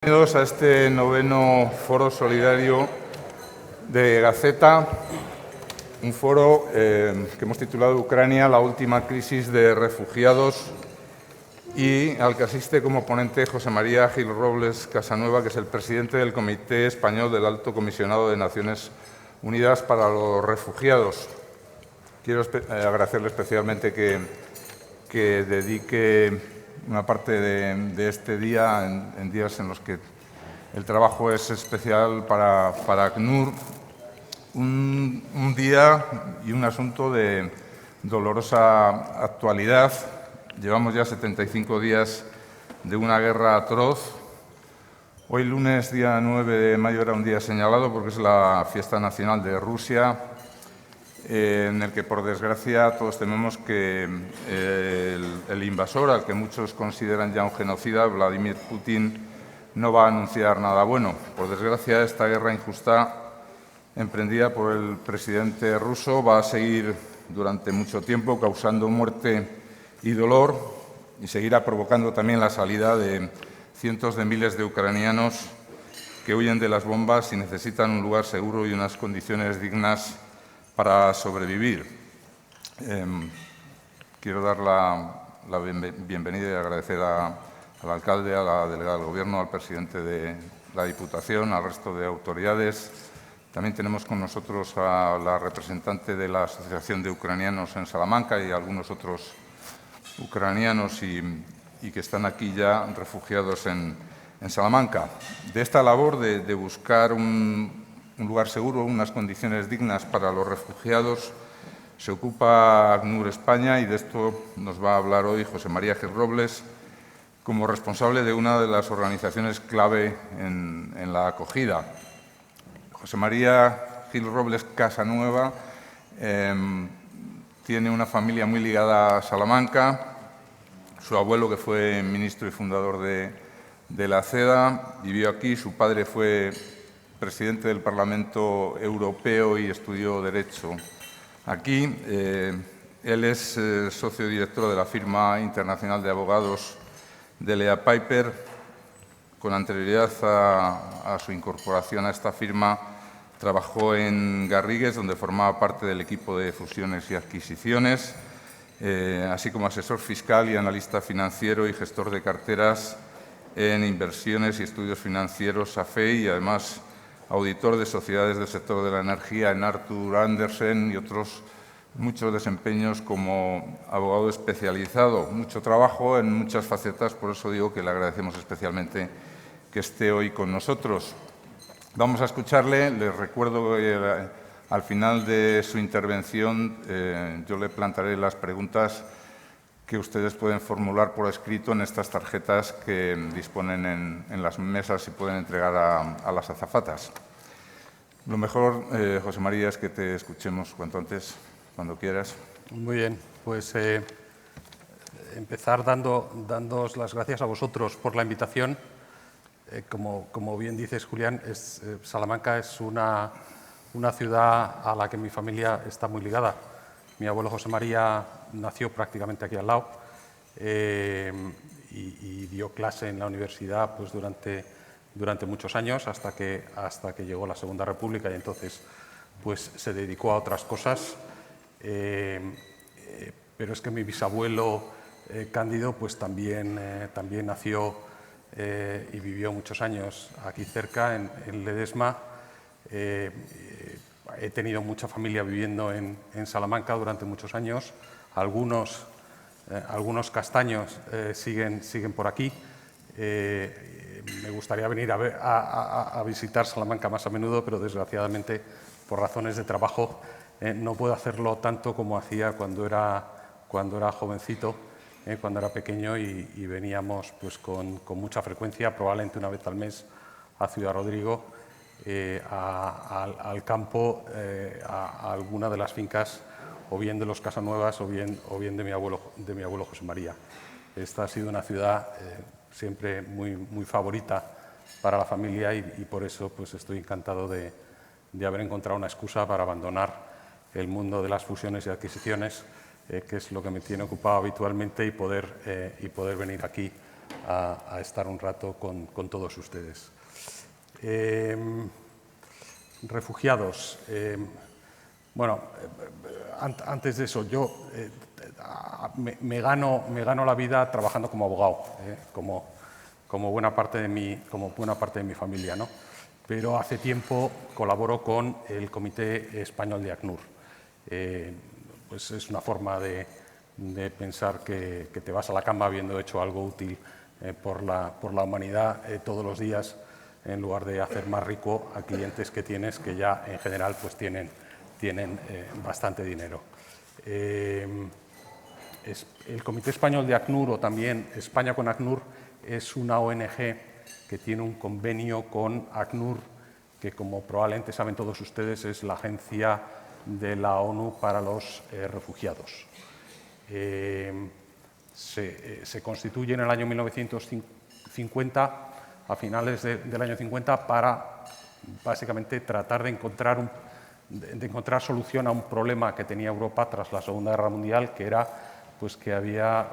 Bienvenidos a este noveno Foro Solidario de Gaceta, un foro que hemos titulado Ucrania, la última crisis de refugiados, y al que asiste como ponente José María Gil Robles Casanueva, que es el presidente del Comité Español del Alto Comisionado de Naciones Unidas para los Refugiados. Quiero agradecerle especialmente que dedique una parte de este día, en días en los que el trabajo es especial para ACNUR, un día y un asunto de dolorosa actualidad. Llevamos ya 75 días de una guerra atroz. Hoy, lunes, día 9 de mayo, era un día señalado porque es la fiesta nacional de Rusia, en el que, por desgracia, todos tememos que el invasor, al que muchos consideran ya un genocida, Vladimir Putin, no va a anunciar nada bueno. Por desgracia, esta guerra injusta emprendida por el presidente ruso va a seguir durante mucho tiempo causando muerte y dolor, y seguirá provocando también la salida de cientos de miles de ucranianos que huyen de las bombas y necesitan un lugar seguro y unas condiciones dignas para sobrevivir. Quiero dar la bienvenida y agradecer al alcalde, a la delegada del Gobierno, al presidente de la Diputación, al resto de autoridades. También tenemos con nosotros a la representante de la Asociación de Ucranianos en Salamanca y a algunos otros ucranianos y que están aquí ya refugiados en Salamanca. De esta labor de buscar un lugar seguro, unas condiciones dignas para los refugiados, se ocupa ACNUR España, y de esto nos va a hablar hoy José María Gil Robles, como responsable de una de las organizaciones clave en la acogida. José María Gil Robles Casanueva tiene una familia muy ligada a Salamanca. Su abuelo, que fue ministro y fundador de la CEDA, vivió aquí. Su padre fue presidente del Parlamento Europeo y estudió Derecho aquí. Él es socio director de la firma internacional de abogados de Lea Piper. Con anterioridad a su incorporación a esta firma, trabajó en Garrigues, donde formaba parte del equipo de fusiones y adquisiciones, así como asesor fiscal y analista financiero y gestor de carteras en inversiones y estudios financieros AFEI, y además auditor de sociedades del sector de la energía en Arthur Andersen, y otros muchos desempeños como abogado especializado. Mucho trabajo en muchas facetas, por eso digo que le agradecemos especialmente que esté hoy con nosotros. Vamos a escucharle. Les recuerdo que al final de su intervención yo le plantearé las preguntas que ustedes pueden formular por escrito en estas tarjetas que disponen en las mesas y pueden entregar a las azafatas. Lo mejor, José María, es que te escuchemos cuanto antes, cuando quieras. Muy bien, pues empezar dándoos las gracias a vosotros por la invitación. Como bien dices, Julián, Salamanca es una ciudad a la que mi familia está muy ligada. Mi abuelo José María nació prácticamente aquí al lado y dio clase en la universidad pues, durante muchos años hasta que llegó la Segunda República, y entonces pues, se dedicó a otras cosas. Pero es que mi bisabuelo Cándido pues, también nació y vivió muchos años aquí cerca, en Ledesma. He tenido mucha familia viviendo en Salamanca durante muchos años. Algunos castaños siguen por aquí. Me gustaría venir a visitar Salamanca más a menudo, pero desgraciadamente, por razones de trabajo, no puedo hacerlo tanto como hacía cuando era jovencito, cuando era pequeño, y veníamos pues, con mucha frecuencia, probablemente una vez al mes, a Ciudad Rodrigo, al campo, a alguna de las fincas, o bien de los Casanuevas o bien de mi abuelo José María. Esta ha sido una ciudad siempre muy favorita para la familia, y por eso pues, estoy encantado de haber encontrado una excusa para abandonar el mundo de las fusiones y adquisiciones, que es lo que me tiene ocupado habitualmente, y poder venir aquí a estar un rato con todos ustedes. Refugiados. Bueno, antes de eso, yo me gano la vida trabajando como abogado, como buena parte de mi familia, ¿no? Pero hace tiempo colaboro con el Comité Español de ACNUR. Pues es una forma de pensar que te vas a la cama habiendo hecho algo útil por la humanidad todos los días, en lugar de hacer más rico a clientes que tienes que ya en general pues tienen bastante dinero. El Comité Español de ACNUR, o también España con ACNUR, es una ONG que tiene un convenio con ACNUR, que, como probablemente saben todos ustedes, es la agencia de la ONU para los refugiados. Se constituye en el año 1950, a finales del año 50, para básicamente tratar de encontrar solución a un problema que tenía Europa tras la Segunda Guerra Mundial, que era pues, que había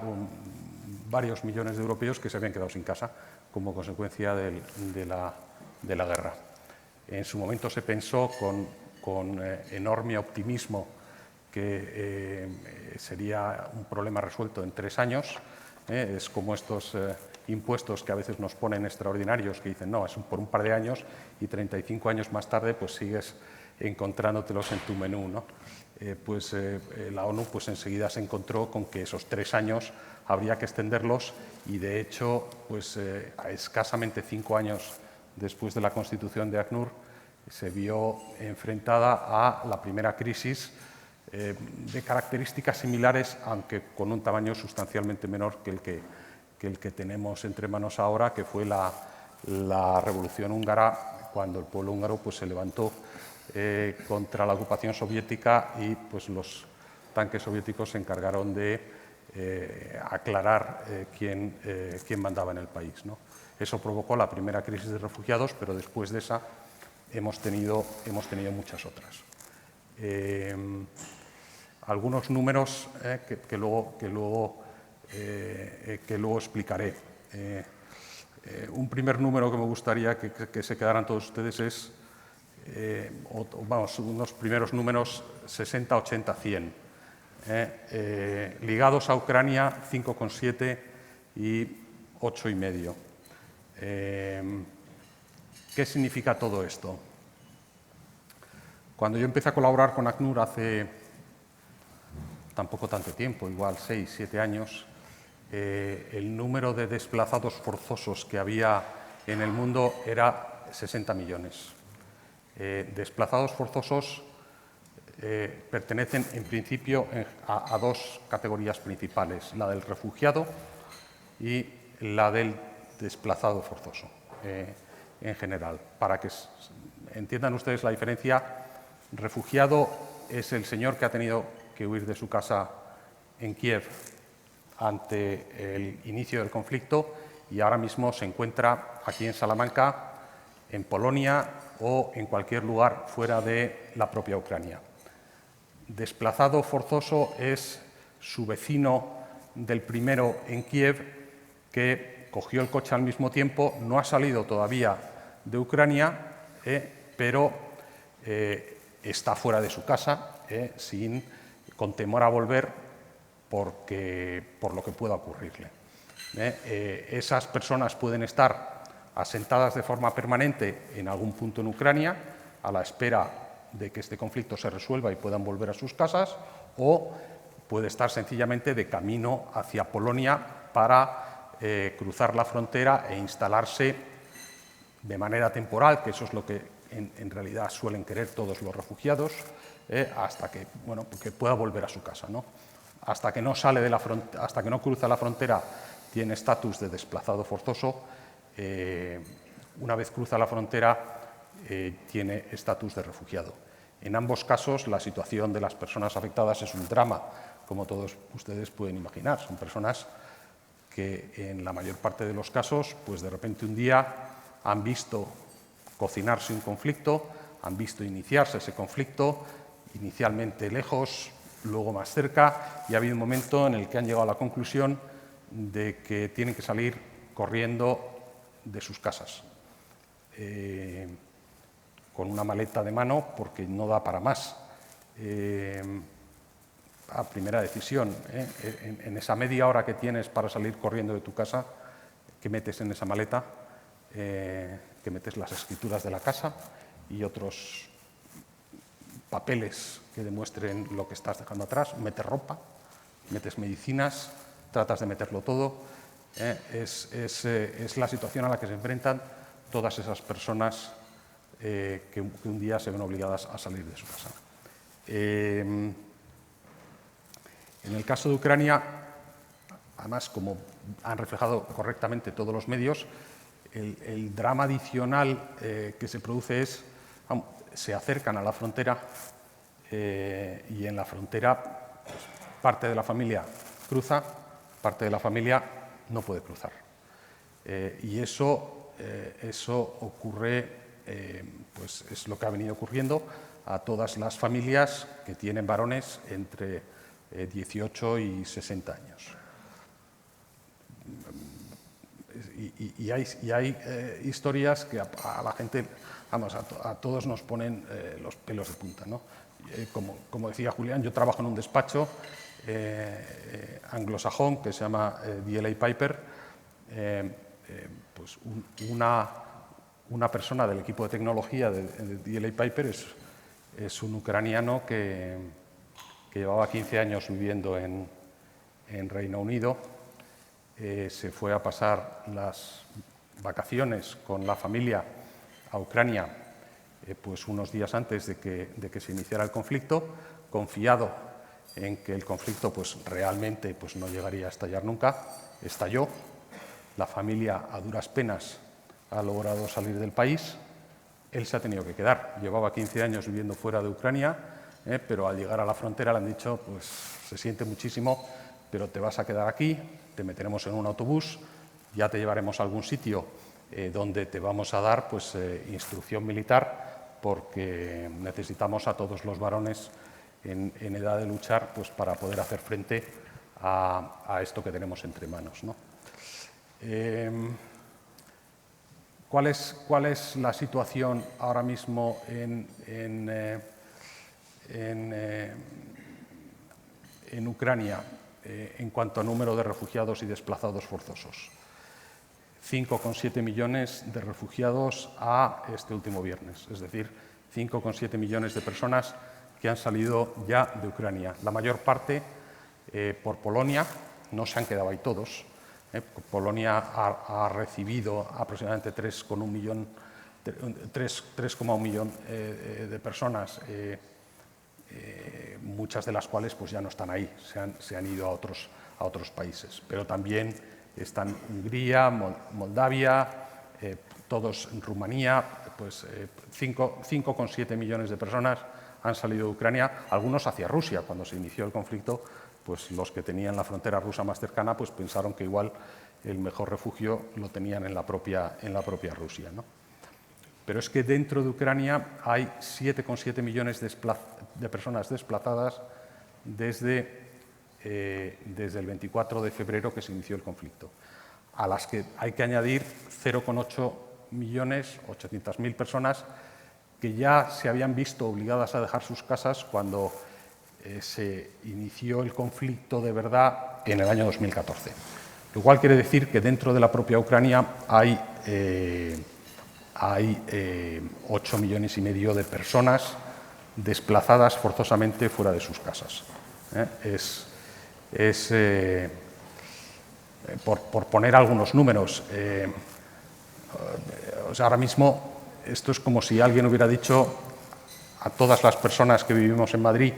varios millones de europeos que se habían quedado sin casa como consecuencia de la guerra. En su momento se pensó con enorme optimismo que sería un problema resuelto en 3 años. Es como estos impuestos que a veces nos ponen extraordinarios, que dicen, no, es por un par de años, y 35 años más tarde pues sigues encontrándotelos en tu menú, ¿no? La ONU pues enseguida se encontró con que esos 3 años habría que extenderlos, y de hecho pues a escasamente 5 años después de la constitución de ACNUR se vio enfrentada a la primera crisis de características similares, aunque con un tamaño sustancialmente menor que el que tenemos entre manos ahora, que fue la Revolución Húngara, cuando el pueblo húngaro pues, se levantó contra la ocupación soviética, y pues, los tanques soviéticos se encargaron de aclarar quién mandaba en el país, ¿no? Eso provocó la primera crisis de refugiados, pero después de esa hemos tenido muchas otras. Algunos números que luego explicaré. Un primer número que me gustaría que se quedaran todos ustedes es, unos primeros números 60, 80, 100. Ligados a Ucrania, 5,7 y 8,5. ¿Qué significa todo esto? Cuando yo empecé a colaborar con ACNUR hace tampoco tanto tiempo, igual 6, 7 años, el número de desplazados forzosos que había en el mundo era 60 millones. Desplazados forzosos pertenecen en principio a 2 categorías principales, la del refugiado y la del desplazado forzoso en general. Para que entiendan ustedes la diferencia, refugiado es el señor que ha tenido que huir de su casa en Kiev ante el inicio del conflicto y ahora mismo se encuentra aquí en Salamanca, en Polonia o en cualquier lugar fuera de la propia Ucrania. Desplazado forzoso es su vecino del primero en Kiev, que cogió el coche al mismo tiempo, no ha salido todavía de Ucrania, pero está fuera de su casa, con temor a volver por lo que pueda ocurrirle. Esas personas pueden estar asentadas de forma permanente en algún punto en Ucrania, a la espera de que este conflicto se resuelva y puedan volver a sus casas, o puede estar sencillamente de camino hacia Polonia para cruzar la frontera e instalarse de manera temporal, que eso es lo que en realidad suelen querer todos los refugiados, hasta que, que pueda volver a su casa, ¿no? Hasta que no sale hasta que no cruza la frontera, tiene estatus de desplazado forzoso. Una vez cruza la frontera, tiene estatus de refugiado. En ambos casos, la situación de las personas afectadas es un drama, como todos ustedes pueden imaginar. Son personas que, en la mayor parte de los casos, pues de repente un día han visto cocinarse un conflicto, han visto iniciarse ese conflicto, inicialmente lejos, luego más cerca, y ha habido un momento en el que han llegado a la conclusión de que tienen que salir corriendo de sus casas, con una maleta de mano porque no da para más. A primera decisión, en esa media hora que tienes para salir corriendo de tu casa, ¿qué metes en esa maleta? Que metes las escrituras de la casa y otros papeles que demuestren lo que estás dejando atrás, metes ropa, metes medicinas, tratas de meterlo todo. Es la situación a la que se enfrentan todas esas personas que un día se ven obligadas a salir de su casa. En el caso de Ucrania, además, como han reflejado correctamente todos los medios, el drama adicional que se produce es se acercan a la frontera y en la frontera pues, parte de la familia cruza, parte de la familia no puede cruzar. Y eso ocurre, pues es lo que ha venido ocurriendo a todas las familias que tienen varones entre 18 y 60 años. Y hay historias que a la gente, vamos, a todos nos ponen los pelos de punta, ¿no? Como decía Julián, yo trabajo en un despacho anglosajón que se llama DLA Piper. Pues una persona del equipo de tecnología de DLA Piper es un ucraniano que llevaba 15 años viviendo en Reino Unido. Se fue a pasar las vacaciones con la familia a Ucrania pues unos días antes de que se iniciara el conflicto, confiado en que el conflicto pues, realmente pues, no llegaría a estallar nunca. Estalló, la familia a duras penas ha logrado salir del país, él se ha tenido que quedar. Llevaba 15 años viviendo fuera de Ucrania, pero al llegar a la frontera le han dicho, pues se siente muchísimo, pero te vas a quedar aquí, te meteremos en un autobús, ya te llevaremos a algún sitio donde te vamos a dar pues, instrucción militar, porque necesitamos a todos los varones en edad de luchar pues, para poder hacer frente a esto que tenemos entre manos, ¿no? ¿Cuál es la situación ahora mismo en Ucrania en cuanto a número de refugiados y desplazados forzosos? 5,7 millones de refugiados a este último viernes, es decir, 5,7 millones de personas que han salido ya de Ucrania. La mayor parte por Polonia, no se han quedado ahí todos. Polonia ha recibido aproximadamente 3,1 millón de personas, muchas de las cuales pues, ya no están ahí, se han ido a otros países. Pero también están Hungría, Moldavia, todos en Rumanía, pues 5,7 millones de personas han salido de Ucrania, algunos hacia Rusia. Cuando se inició el conflicto, pues los que tenían la frontera rusa más cercana pues pensaron que igual el mejor refugio lo tenían en la propia Rusia, ¿no? Pero es que dentro de Ucrania hay 7,7 millones de personas desplazadas desde el 24 de febrero que se inició el conflicto, a las que hay que añadir 0,8 millones, 800.000 personas que ya se habían visto obligadas a dejar sus casas cuando se inició el conflicto de verdad en el año 2014. Lo cual quiere decir que dentro de la propia Ucrania hay 8,5 millones de personas desplazadas forzosamente fuera de sus casas. Por poner algunos números, o sea, ahora mismo esto es como si alguien hubiera dicho a todas las personas que vivimos en Madrid,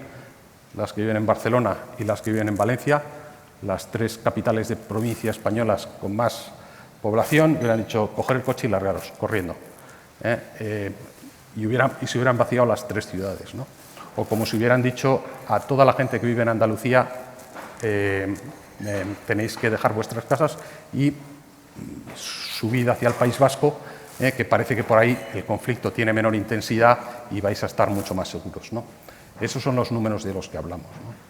las que viven en Barcelona y las que viven en Valencia, las 3 capitales de provincia españolas con más población, hubieran dicho coger el coche y largaros, corriendo. Y se hubieran vaciado las 3 ciudades, ¿no? O como si hubieran dicho a toda la gente que vive en Andalucía, tenéis que dejar vuestras casas y subid hacia el País Vasco, que parece que por ahí el conflicto tiene menor intensidad y vais a estar mucho más seguros, ¿no? Esos son los números de los que hablamos, ¿no?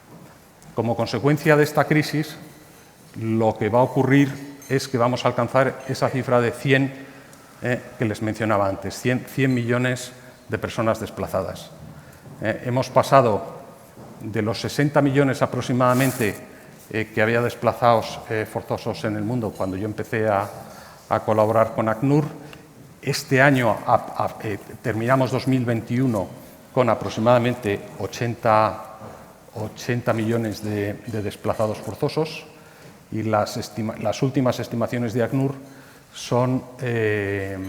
Como consecuencia de esta crisis, lo que va a ocurrir es que vamos a alcanzar esa cifra de 100 que les mencionaba antes, 100 millones de personas desplazadas. Hemos pasado de los 60 millones aproximadamente que había desplazados forzosos en el mundo cuando yo empecé a colaborar con ACNUR. Este año terminamos 2021 con aproximadamente 80 millones de desplazados forzosos, y las últimas estimaciones de ACNUR son que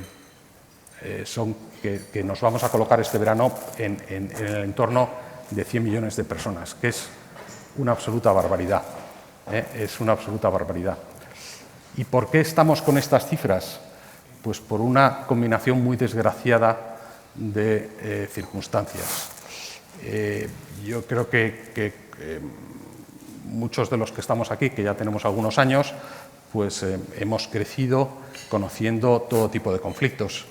nos vamos a colocar este verano en el entorno de 100 millones de personas, que es una absoluta barbaridad. Es una absoluta barbaridad. ¿Y por qué estamos con estas cifras? Pues por una combinación muy desgraciada de circunstancias. Yo creo que muchos de los que estamos aquí, que ya tenemos algunos años, pues hemos crecido conociendo todo tipo de conflictos.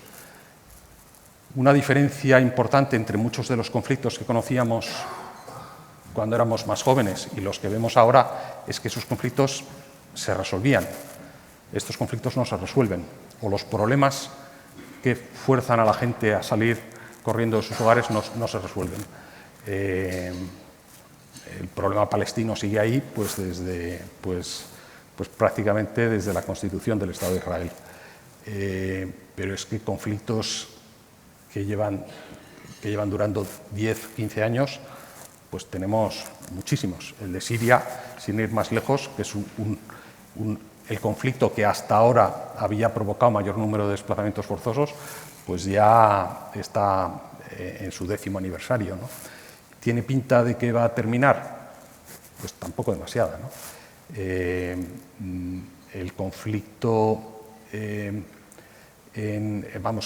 Una diferencia importante entre muchos de los conflictos que conocíamos cuando éramos más jóvenes y los que vemos ahora es que esos conflictos se resolvían. Estos conflictos no se resuelven, o los problemas que fuerzan a la gente a salir corriendo de sus hogares no se resuelven. El problema palestino sigue ahí pues prácticamente desde la constitución del Estado de Israel. Pero es que conflictos que llevan durando 10, 15 años, pues tenemos muchísimos. El de Siria, sin ir más lejos, que es el conflicto que hasta ahora había provocado mayor número de desplazamientos forzosos, pues ya está en su 10º aniversario, ¿no? ¿Tiene pinta de que va a terminar? Pues tampoco demasiada, ¿no? El conflicto,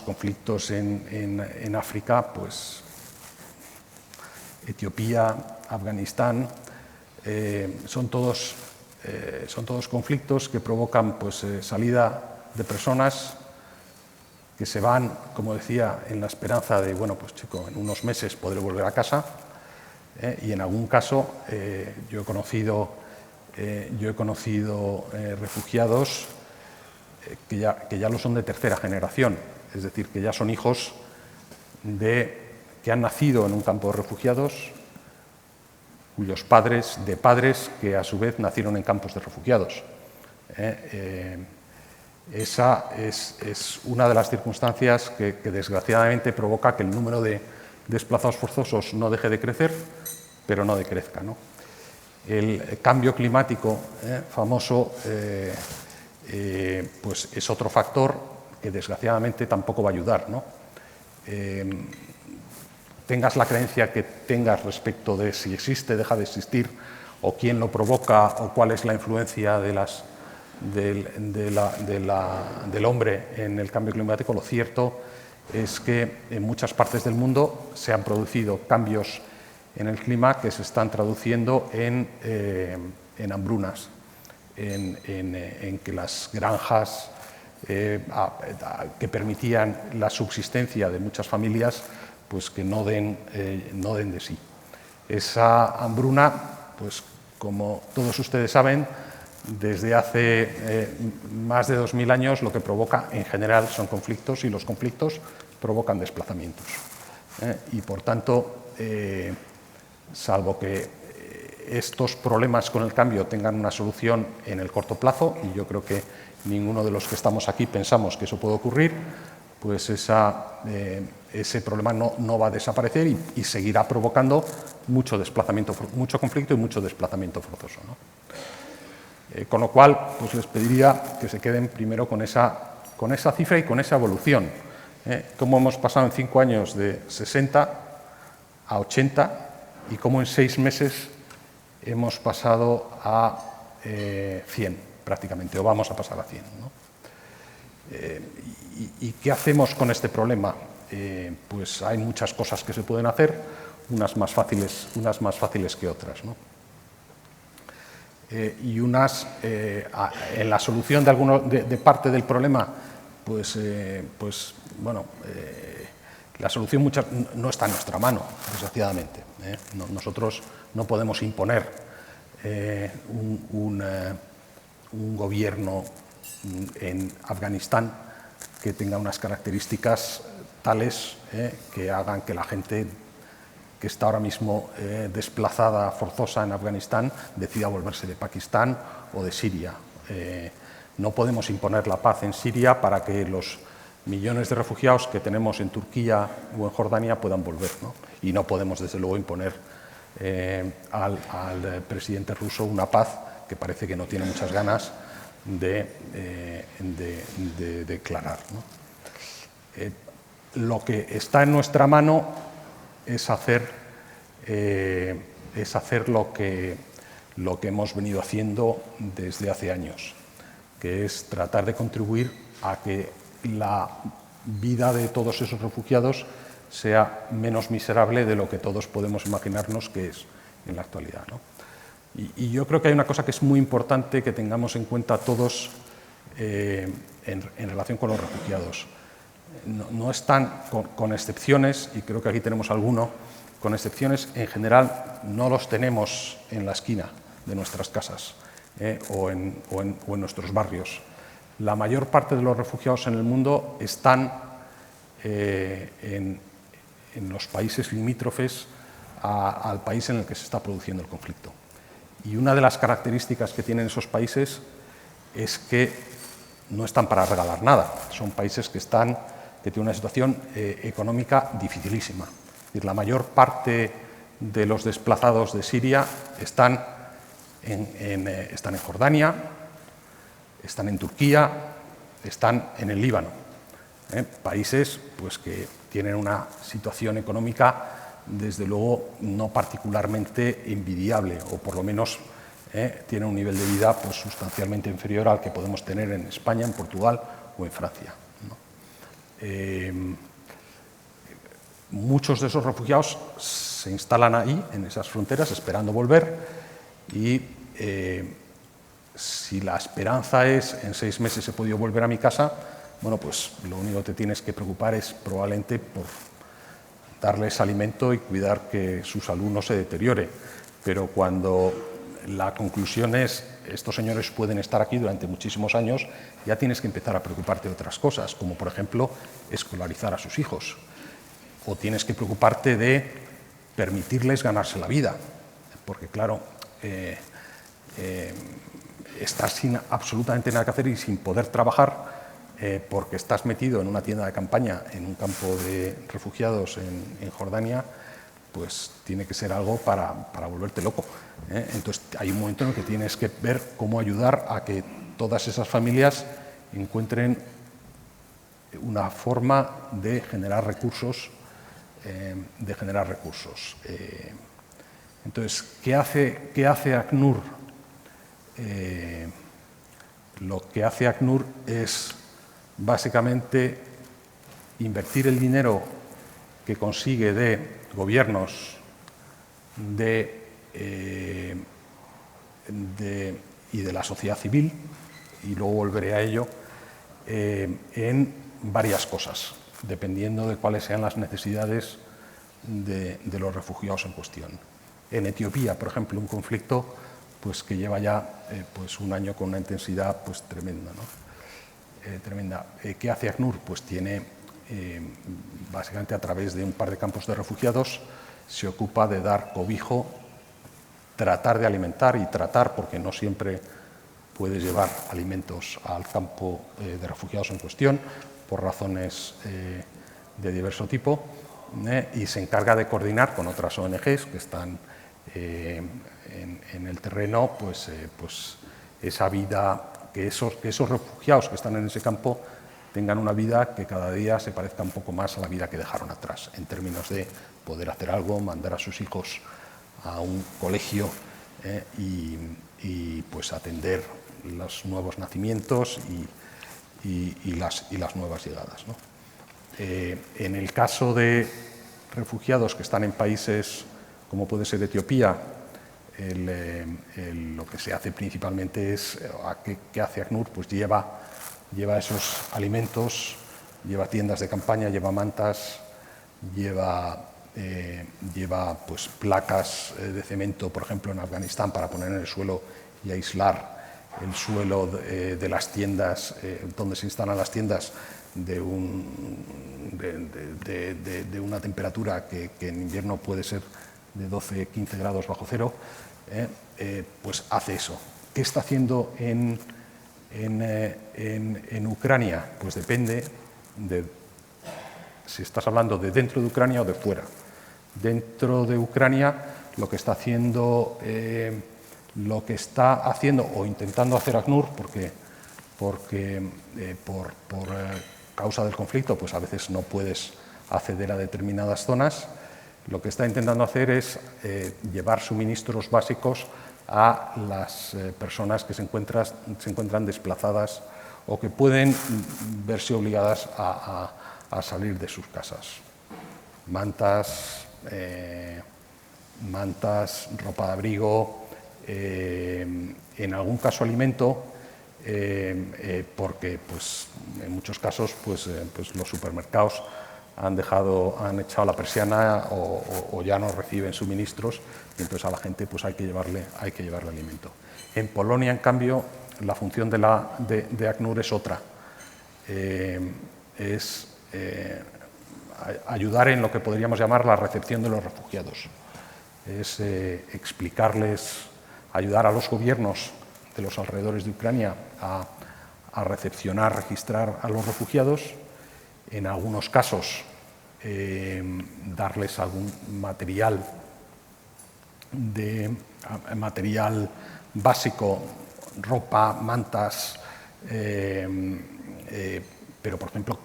conflictos en África, pues Etiopía, Afganistán, son todos conflictos que provocan pues, salida de personas que se van, como decía, en la esperanza de, bueno, pues chico, en unos meses podré volver a casa, y en algún caso yo he conocido refugiados que ya lo son de tercera generación, es decir, que ya son hijos que han nacido en un campo de refugiados, cuyos padres que a su vez nacieron en campos de refugiados. Esa es una de las circunstancias que desgraciadamente provoca que el número de desplazados forzosos no deje de crecer, pero no decrezca, ¿no? El cambio climático famoso pues es otro factor que desgraciadamente tampoco va a ayudar, ¿no? Tengas la creencia que tengas respecto de si existe, deja de existir, o quién lo provoca, o cuál es la influencia del hombre en el cambio climático, lo cierto es que en muchas partes del mundo se han producido cambios en el clima que se están traduciendo en hambrunas, en que las granjas que permitían la subsistencia de muchas familias pues que no den de sí. Esa hambruna, pues como todos ustedes saben, desde hace más de 2000 años lo que provoca en general son conflictos, y los conflictos provocan desplazamientos. Y por tanto, salvo que estos problemas con el cambio tengan una solución en el corto plazo, y yo creo que ninguno de los que estamos aquí pensamos que eso puede ocurrir, pues ese problema no va a desaparecer y seguirá provocando mucho conflicto y mucho desplazamiento forzoso, ¿no? Con lo cual, pues les pediría que se queden primero con esa cifra y con esa evolución. Cómo hemos pasado en 5 años de 60 a 80 y cómo en 6 meses hemos pasado a 100 prácticamente, o vamos a pasar a 100, ¿no? ¿Y qué hacemos con este problema? Pues hay muchas cosas que se pueden hacer, unas más fáciles que otras, ¿no? Y unas, en la solución de parte del problema, pues bueno, la solución no está en nuestra mano, desgraciadamente. Nosotros no podemos imponer un gobierno en Afganistán que tenga unas características tales que hagan que la gente que está ahora mismo desplazada forzosa en Afganistán decida volverse de Pakistán o de Siria. No podemos imponer la paz en Siria para que los millones de refugiados que tenemos en Turquía o en Jordania puedan volver, ¿no? Y no podemos, desde luego, imponer al presidente ruso una paz que parece que no tiene muchas ganas de declarar, ¿no? Lo que está en nuestra mano es hacer lo que hemos venido haciendo desde hace años, que es tratar de contribuir a que la vida de todos esos refugiados sea menos miserable de lo que todos podemos imaginarnos que es en la actualidad, ¿no? Y yo creo que hay una cosa que es muy importante que tengamos en cuenta todos en relación con los refugiados. No están, con excepciones, y creo que aquí tenemos alguno, con excepciones, en general no los tenemos en la esquina de nuestras casas o en nuestros barrios. La mayor parte de los refugiados en el mundo están en los países limítrofes al país en el que se está produciendo el conflicto. Y una de las características que tienen esos países es que no están para regalar nada. Son países que tienen una situación económica dificilísima. Es decir, la mayor parte de los desplazados de Siria están en Jordania, están en Turquía, están en el Líbano. Países pues, que tienen una situación económica, desde luego, no particularmente envidiable, o por lo menos tienen un nivel de vida pues, sustancialmente inferior al que podemos tener en España, en Portugal o en Francia, ¿no? Muchos de esos refugiados se instalan ahí, en esas fronteras, esperando volver, y si la esperanza es en 6 meses he podido volver a mi casa, bueno, pues lo único que te tienes que preocupar es probablemente por darles alimento y cuidar que su salud no se deteriore. Pero cuando la conclusión es estos señores pueden estar aquí durante muchísimos años, ya tienes que empezar a preocuparte de otras cosas, como por ejemplo escolarizar a sus hijos. O tienes que preocuparte de permitirles ganarse la vida, porque claro, estás sin absolutamente nada que hacer y sin poder trabajar porque estás metido en una tienda de campaña en un campo de refugiados en Jordania, pues tiene que ser algo para volverte loco, ¿eh? Entonces hay un momento en el que tienes que ver cómo ayudar a que todas esas familias encuentren una forma de generar recursos. Entonces, ¿qué hace ACNUR? Lo que hace ACNUR es básicamente invertir el dinero que consigue de gobiernos y de la sociedad civil, y luego volveré a ello, en varias cosas, dependiendo de cuáles sean las necesidades de los refugiados en cuestión. En Etiopía, por ejemplo, un conflicto pues, que lleva ya pues, un año con una intensidad pues, tremenda, ¿no? Tremenda. ¿Qué hace ACNUR? Pues tiene, básicamente a través de un par de campos de refugiados, se ocupa de dar cobijo, tratar de alimentar y tratar, porque no siempre puedes llevar alimentos al campo de refugiados en cuestión, por razones de diverso tipo, y se encarga de coordinar con otras ONGs que están en el terreno, pues esa vida, que esos refugiados que están en ese campo tengan una vida que cada día se parezca un poco más a la vida que dejaron atrás, en términos de poder hacer algo, mandar a sus hijos a un colegio y pues atender los nuevos nacimientos y las nuevas llegadas, ¿no? En el caso de refugiados que están en países como puede ser Etiopía, lo que se hace principalmente es, ¿qué hace ACNUR? Pues lleva esos alimentos, lleva tiendas de campaña, lleva mantas, lleva pues, placas de cemento, por ejemplo, en Afganistán, para poner en el suelo y aislar el suelo de las tiendas, donde se instalan las tiendas, de una temperatura que en invierno puede ser de 12-15 grados bajo cero, pues hace eso. ¿Qué está haciendo en Ucrania? Pues depende de si estás hablando de dentro de Ucrania o de fuera. Dentro de Ucrania lo que está haciendo o intentando hacer ACNUR, porque por causa del conflicto pues a veces no puedes acceder a determinadas zonas, lo que está intentando hacer es llevar suministros básicos a las personas que se encuentran desplazadas o que pueden verse obligadas a salir de sus casas. Mantas, ropa de abrigo, en algún caso alimento, porque pues, en muchos casos pues los supermercados han echado la persiana o ya no reciben suministros, y entonces a la gente pues hay que llevarle alimento. En Polonia, en cambio, la función de ACNUR es otra. Es ayudar en lo que podríamos llamar la recepción de los refugiados. Es ayudar a los gobiernos de los alrededores de Ucrania a recepcionar, registrar a los refugiados, en algunos casos darles algún material básico, ropa, mantas, pero por ejemplo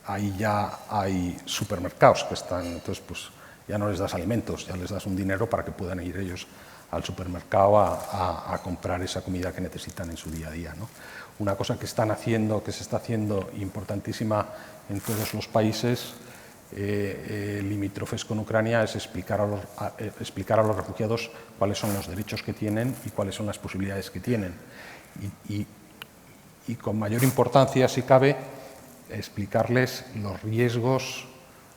ahí ya hay supermercados que están, entonces pues ya no les das alimentos, ya les das un dinero para que puedan ir ellos al supermercado a comprar esa comida que necesitan en su día a día, ¿no? Una cosa que se está haciendo importantísima en todos los países limítrofes con Ucrania es explicar a los refugiados cuáles son los derechos que tienen y cuáles son las posibilidades que tienen. Y con mayor importancia, si cabe, explicarles los riesgos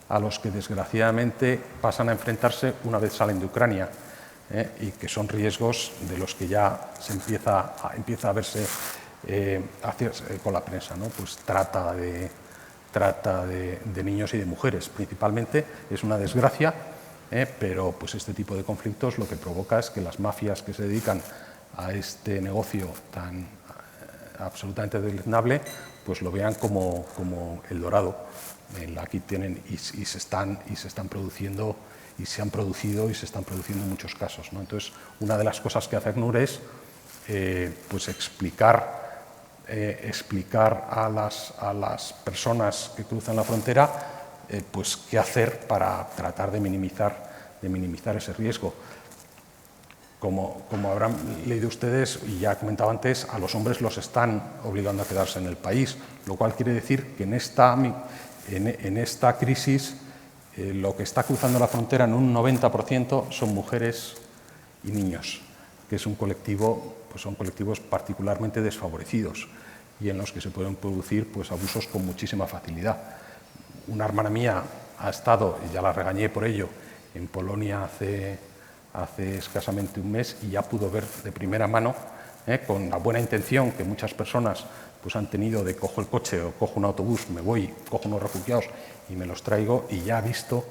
a los que desgraciadamente pasan a enfrentarse una vez salen de Ucrania, y que son riesgos de los que ya se empieza a verse con la prensa, ¿no? Pues trata de niños y de mujeres principalmente, es una desgracia, pero pues este tipo de conflictos lo que provoca es que las mafias que se dedican a este negocio tan absolutamente deleznable pues lo vean como el dorado. Aquí tienen y se están produciendo y se han producido y se están produciendo en muchos casos, ¿no? Entonces, una de las cosas que hace ACNUR es pues explicar a las personas que cruzan la frontera pues qué hacer para tratar de minimizar ese riesgo. Como habrán leído ustedes, y ya comentaba antes, a los hombres los están obligando a quedarse en el país, lo cual quiere decir que en esta crisis lo que está cruzando la frontera en un 90% son mujeres y niños, que son colectivos particularmente desfavorecidos y en los que se pueden producir pues, abusos con muchísima facilidad. Una hermana mía ha estado, y ya la regañé por ello, en Polonia hace escasamente un mes y ya pudo ver de primera mano, con la buena intención que muchas personas pues, han tenido de cojo el coche o cojo un autobús, me voy, cojo unos refugiados y me los traigo, y ya ha visto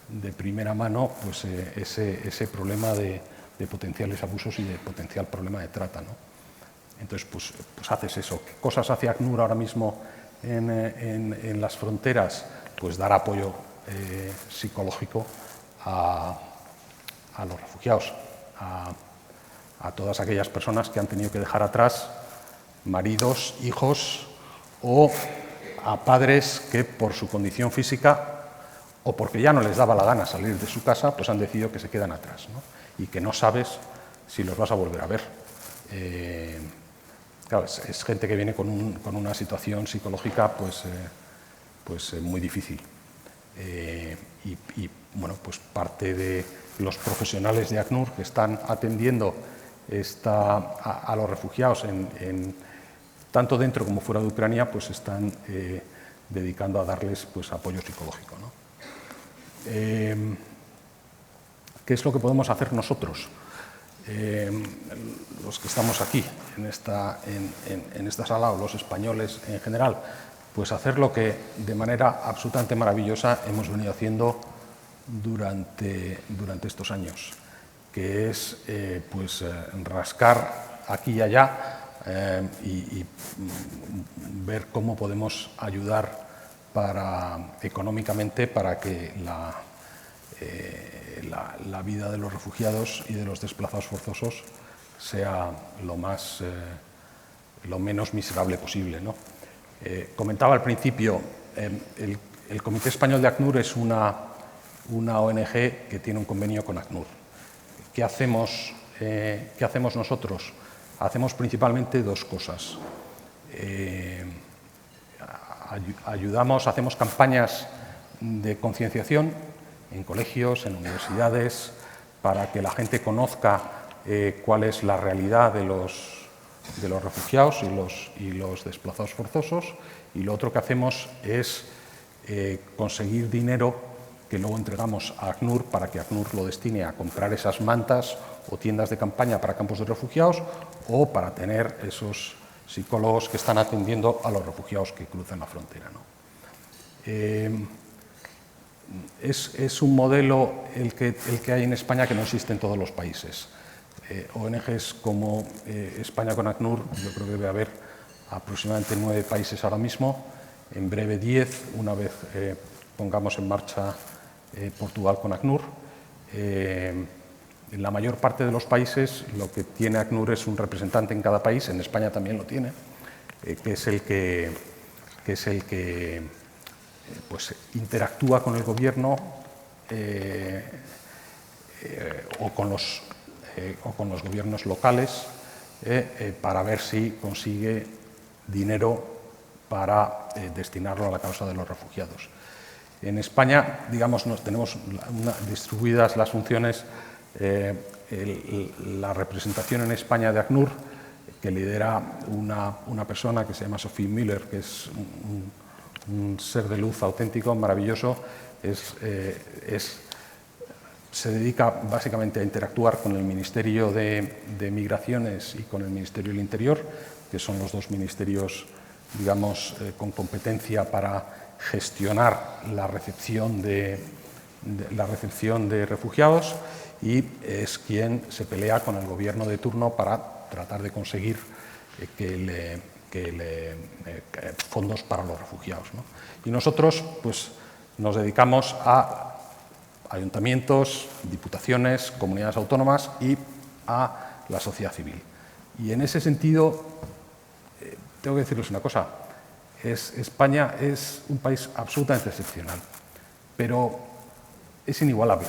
de primera mano pues, ese problema de potenciales abusos y de potencial problema de trata, ¿no? Entonces, pues haces eso. ¿Qué cosas hace ACNUR ahora mismo en las fronteras? Pues dar apoyo psicológico a los refugiados, a todas aquellas personas que han tenido que dejar atrás maridos, hijos o a padres que por su condición física o porque ya no les daba la gana salir de su casa, pues han decidido que se quedan atrás, ¿no? Y que no sabes si los vas a volver a ver. Claro, es gente que viene con una situación psicológica pues muy difícil. Y bueno, pues parte de los profesionales de ACNUR que están atendiendo a los refugiados tanto dentro como fuera de Ucrania, pues están dedicando a darles pues, apoyo psicológico, ¿no? ¿Qué es lo que podemos hacer nosotros? los que estamos aquí en esta sala, o los españoles en general, pues hacer lo que de manera absolutamente maravillosa hemos venido haciendo durante estos años, que es rascar aquí y allá y ver cómo podemos ayudar económicamente para que la vida de los refugiados y de los desplazados forzosos sea lo menos miserable posible, ¿no? Comentaba al principio, el Comité Español de ACNUR es una ONG que tiene un convenio con ACNUR. ¿Qué hacemos nosotros? Hacemos principalmente dos cosas. Hacemos campañas de concienciación en colegios, en universidades, para que la gente conozca cuál es la realidad de los refugiados y los desplazados forzosos, y lo otro que hacemos es conseguir dinero que luego entregamos a ACNUR para que ACNUR lo destine a comprar esas mantas o tiendas de campaña para campos de refugiados o para tener esos psicólogos que están atendiendo a los refugiados que cruzan la frontera, ¿no? Es un modelo el que hay en España que no existe en todos los países. ONGs como España con ACNUR, yo creo que debe haber aproximadamente 9 países ahora mismo, en breve 10, una vez pongamos en marcha Portugal con ACNUR. En la mayor parte de los países lo que tiene ACNUR es un representante en cada país, en España también lo tiene, que es el que pues, interactúa con el gobierno o con los gobiernos locales para ver si consigue dinero para destinarlo a la causa de los refugiados. En España, digamos, tenemos distribuidas las funciones, la representación en España de ACNUR, que lidera una persona que se llama Sophie Müller, que es un ser de luz auténtico, maravilloso. Se dedica básicamente a interactuar con el Ministerio de Migraciones y con el Ministerio del Interior, que son los dos ministerios, digamos, con competencia para gestionar la recepción de refugiados, y es quien se pelea con el gobierno de turno para tratar de conseguir fondos para los refugiados, ¿no? Y nosotros pues, nos dedicamos a ayuntamientos, diputaciones, comunidades autónomas y a la sociedad civil. Y en ese sentido, tengo que decirles una cosa, España es un país absolutamente excepcional, pero es inigualable.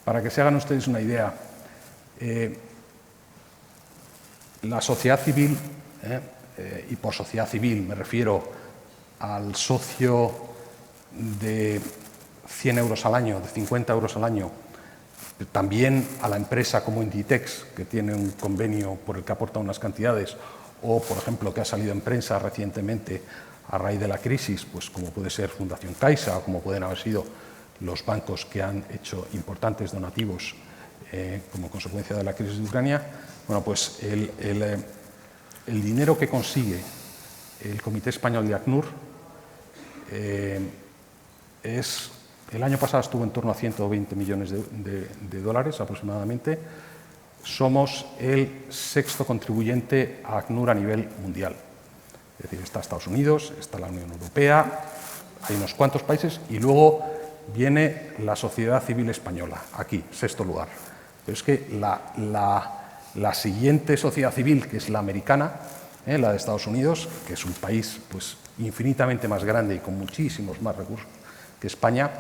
Para que se hagan ustedes una idea, la sociedad civil, y por sociedad civil me refiero al socio de 100 euros al año, de 50 euros al año, también a la empresa como Inditex, que tiene un convenio por el que aporta unas cantidades, o, por ejemplo, que ha salido en prensa recientemente a raíz de la crisis, pues como puede ser Fundación Caixa o como pueden haber sido los bancos que han hecho importantes donativos como consecuencia de la crisis de Ucrania. Bueno, pues el dinero que consigue el Comité Español de ACNUR el año pasado estuvo en torno a 120 millones de dólares aproximadamente. Somos el 6º contribuyente a ACNUR a nivel mundial. Es decir, está Estados Unidos, está la Unión Europea, hay unos cuantos países y luego viene la sociedad civil española, aquí, 6º lugar. Pero es que la siguiente sociedad civil, que es la americana, la de Estados Unidos, que es un país pues, infinitamente más grande y con muchísimos más recursos que España,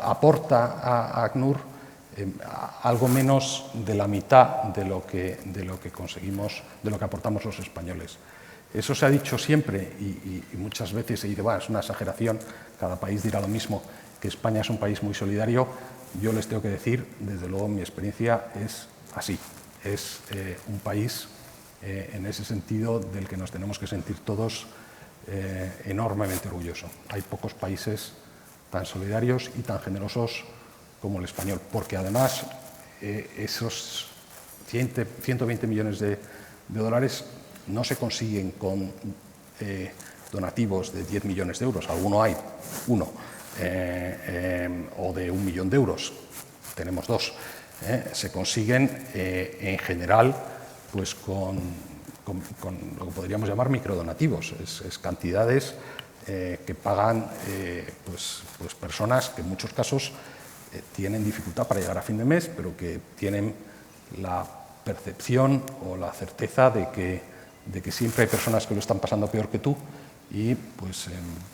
aporta a ACNUR algo menos de la mitad de lo que conseguimos, de lo que aportamos los españoles. Eso se ha dicho siempre y muchas veces se dice, bueno, es una exageración, cada país dirá lo mismo, que España es un país muy solidario. Yo les tengo que decir, desde luego mi experiencia es así, es un país en ese sentido del que nos tenemos que sentir todos enormemente orgullosos. Hay pocos países tan solidarios y tan generosos como el español, porque además esos 120 millones de dólares no se consiguen con donativos de 10 millones de euros, alguno hay, uno, o de 1 millón de euros, tenemos dos. Se consiguen en general pues con lo que podríamos llamar microdonativos, es cantidades que pagan pues personas que en muchos casos tienen dificultad para llegar a fin de mes, pero que tienen la percepción o la certeza de que siempre hay personas que lo están pasando peor que tú, y pues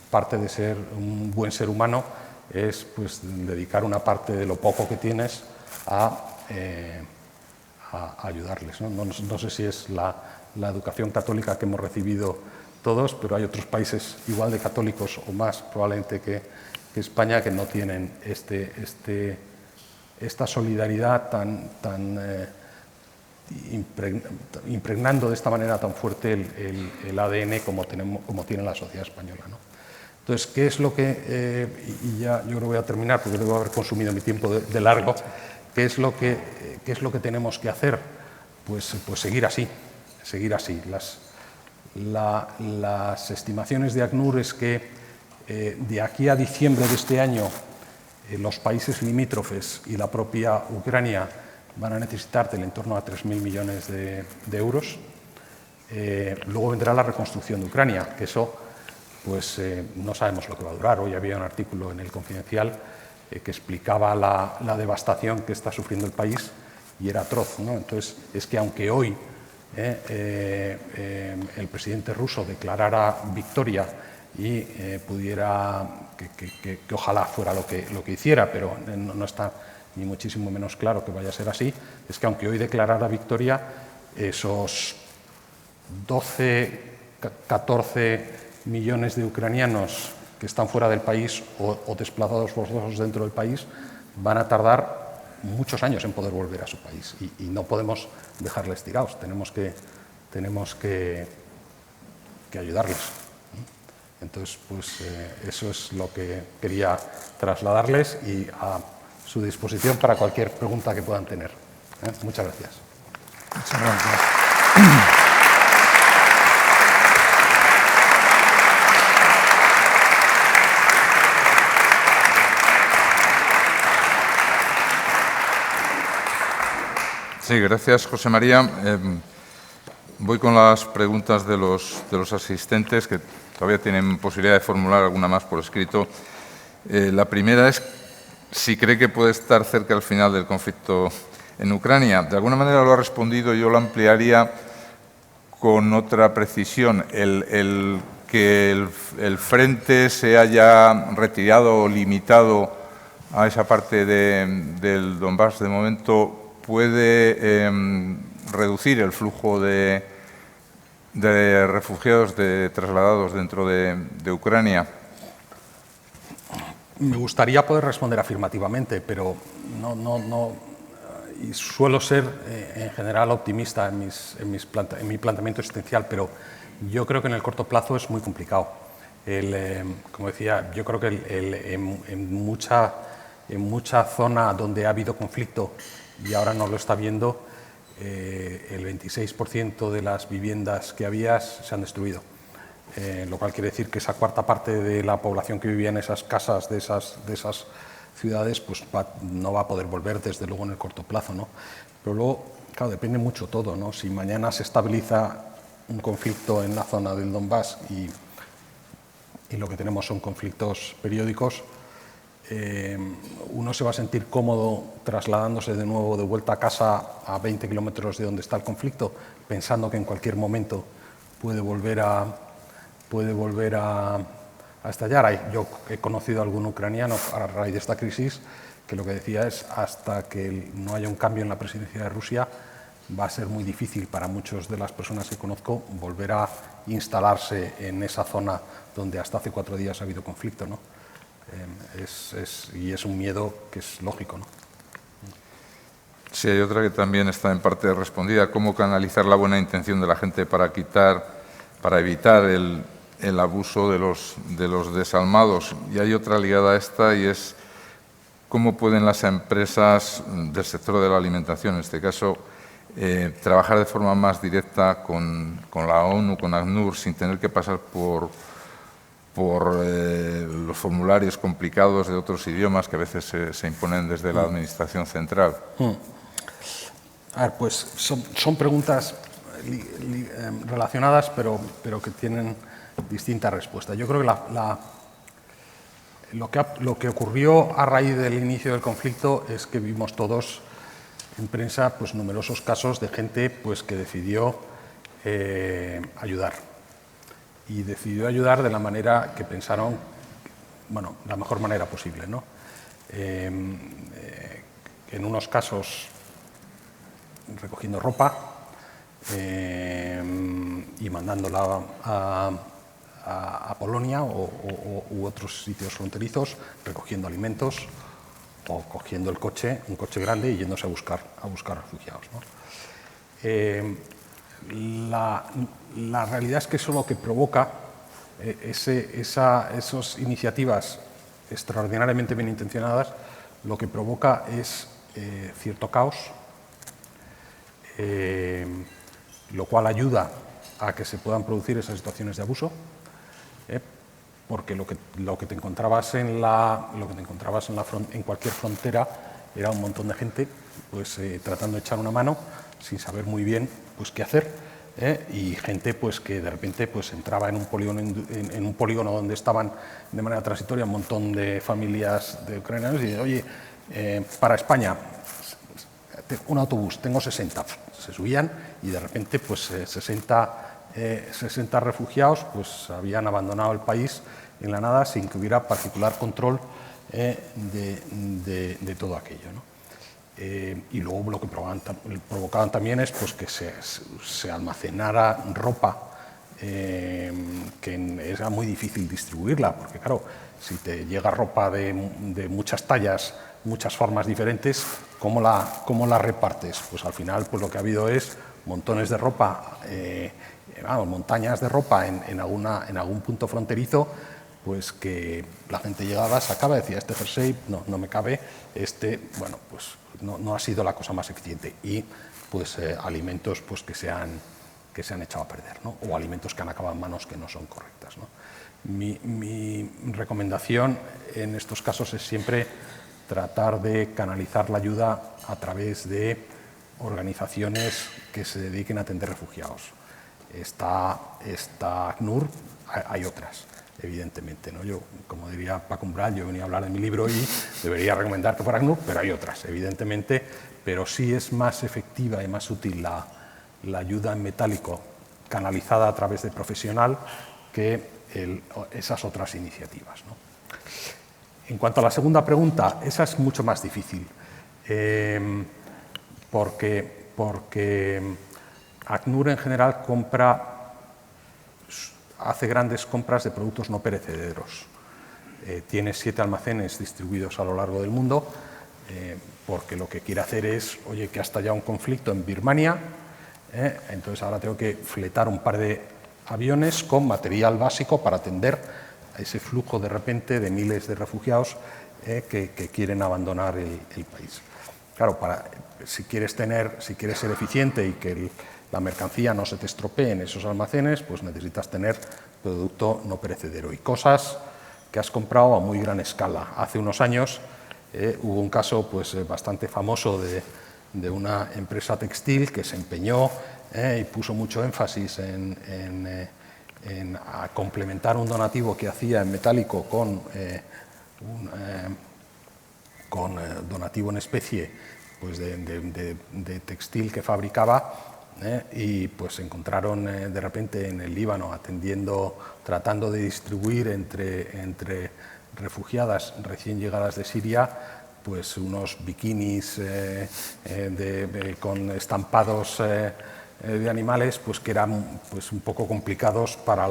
parte de ser un buen ser humano es pues dedicar una parte de lo poco que tienes a ayudarles, ¿no? No sé si es la educación católica que hemos recibido todos, pero hay otros países igual de católicos o más probablemente que España que no tienen esta solidaridad tan impregnando de esta manera tan fuerte el ADN como tiene la sociedad española, ¿no? Entonces, ¿qué es lo que, y ya yo creo que voy a terminar porque debo haber consumido mi tiempo de largo, ¿qué es lo que tenemos que hacer? Pues seguir así, seguir así. Las estimaciones de ACNUR es que de aquí a diciembre de este año los países limítrofes y la propia Ucrania van a necesitar del entorno a 3.000 millones de euros. Luego vendrá la reconstrucción de Ucrania, que eso pues no sabemos lo que va a durar. Hoy había un artículo en El Confidencial que explicaba la devastación que está sufriendo el país y era atroz, ¿no? Entonces, es que aunque hoy el presidente ruso declarara victoria y pudiera, que ojalá fuera lo que hiciera, pero no está ni muchísimo menos claro que vaya a ser así, es que aunque hoy declarara victoria, esos 12, 14 millones de ucranianos que están fuera del país o desplazados forzosos dentro del país van a tardar muchos años en poder volver a su país y no podemos dejarles tirados, tenemos que ayudarles. Entonces, pues eso es lo que quería trasladarles y a su disposición para cualquier pregunta que puedan tener. Muchas gracias. Muchas gracias. Sí, gracias, José María. Voy con las preguntas de los asistentes, que todavía tienen posibilidad de formular alguna más por escrito. La primera es si cree que puede estar cerca al final del conflicto en Ucrania. De alguna manera lo ha respondido, yo lo ampliaría con otra precisión. Que el frente se haya retirado o limitado a esa parte del Donbass de momento puede reducir el flujo de refugiados, de trasladados dentro de Ucrania. Me gustaría poder responder afirmativamente, pero no y suelo ser en general optimista en mi planteamiento existencial, pero yo creo que en el corto plazo es muy complicado. Como decía, yo creo que en mucha zona donde ha habido conflicto y ahora no lo está viendo, el 26% de las viviendas que había se han destruido. Lo cual quiere decir que esa cuarta parte de la población que vivía en esas casas de esas ciudades pues no va a poder volver, desde luego, en el corto plazo, ¿no? Pero luego, claro, depende mucho todo, ¿no? Si mañana se estabiliza un conflicto en la zona del Donbass y lo que tenemos son conflictos periódicos, uno se va a sentir cómodo trasladándose de nuevo de vuelta a casa a 20 kilómetros de donde está el conflicto, pensando que en cualquier momento puede volver a estallar. Yo he conocido a algún ucraniano a raíz de esta crisis que lo que decía es hasta que no haya un cambio en la presidencia de Rusia va a ser muy difícil para muchas de las personas que conozco volver a instalarse en esa zona donde hasta hace 4 días ha habido conflicto, ¿no? Y es un miedo que es lógico, ¿no? Sí, hay otra que también está en parte respondida. ¿Cómo canalizar la buena intención de la gente para evitar el abuso de los desalmados? Y hay otra ligada a esta, y es cómo pueden las empresas del sector de la alimentación, en este caso, trabajar de forma más directa con la ONU, con ACNUR, sin tener que pasar por los formularios complicados de otros idiomas que a veces se imponen desde la Administración central. A ver, pues son preguntas relacionadas, pero que tienen distintas respuestas. Yo creo que lo que ocurrió a raíz del inicio del conflicto es que vimos todos en prensa pues, numerosos casos de gente pues, que decidió ayudar. Y decidió ayudar de la manera que pensaron, bueno, la mejor manera posible, ¿no? En unos casos recogiendo ropa y mandándola a Polonia u otros sitios fronterizos, recogiendo alimentos o cogiendo un coche grande y yéndose a buscar refugiados, ¿no? La realidad es que eso lo que provoca, esas iniciativas extraordinariamente bien intencionadas, lo que provoca es cierto caos, lo cual ayuda a que se puedan producir esas situaciones de abuso, porque lo que te encontrabas en cualquier frontera era un montón de gente pues, tratando de echar una mano sin saber muy bien pues, qué hacer, y gente pues, que de repente pues, entraba en un polígono donde estaban de manera transitoria un montón de familias de ucranianos y dice, oye, para España, un autobús, tengo 60. Se subían y de repente pues, 60 refugiados pues, habían abandonado el país en la nada sin que hubiera particular control de todo aquello, ¿no? Y luego lo que provocaban también es pues, que se almacenara ropa que era muy difícil distribuirla, porque claro, si te llega ropa de muchas tallas, muchas formas diferentes, ¿cómo la repartes? Pues al final pues, lo que ha habido es montones de ropa, montañas de ropa en algún punto fronterizo, pues que la gente llegaba, sacaba, decía, este jersey no me cabe, bueno, pues no ha sido la cosa más eficiente, y pues alimentos pues, que se han echado a perder, ¿no? O alimentos que han acabado en manos que no son correctas, ¿no? Mi recomendación en estos casos es siempre tratar de canalizar la ayuda a través de organizaciones que se dediquen a atender refugiados. Está ACNUR, hay otras, evidentemente, ¿no? Yo, como diría Paco Umbral, yo venía a hablar de mi libro y debería recomendar que fuera ACNUR, pero hay otras, evidentemente, pero sí es más efectiva y más útil la ayuda en metálico canalizada a través de profesional que esas otras iniciativas, ¿no? En cuanto a la segunda pregunta, esa es mucho más difícil, porque ACNUR en general hace grandes compras de productos no perecederos. Tiene 7 almacenes distribuidos a lo largo del mundo, porque lo que quiere hacer es, oye, que ha estallado un conflicto en Birmania, entonces ahora tengo que fletar un par de aviones con material básico para atender a ese flujo de repente de miles de refugiados que quieren abandonar el país. Claro, si quieres ser eficiente y que la mercancía no se te estropee en esos almacenes, pues necesitas tener producto no perecedero y cosas que has comprado a muy gran escala. Hace unos años hubo un caso pues, bastante famoso de una empresa textil que se empeñó y puso mucho énfasis en complementar un donativo que hacía en metálico con donativo en especie pues de textil que fabricaba, y pues se encontraron de repente en el Líbano tratando de distribuir entre refugiadas recién llegadas de Siria pues unos bikinis con estampados de animales pues que eran pues un poco complicados para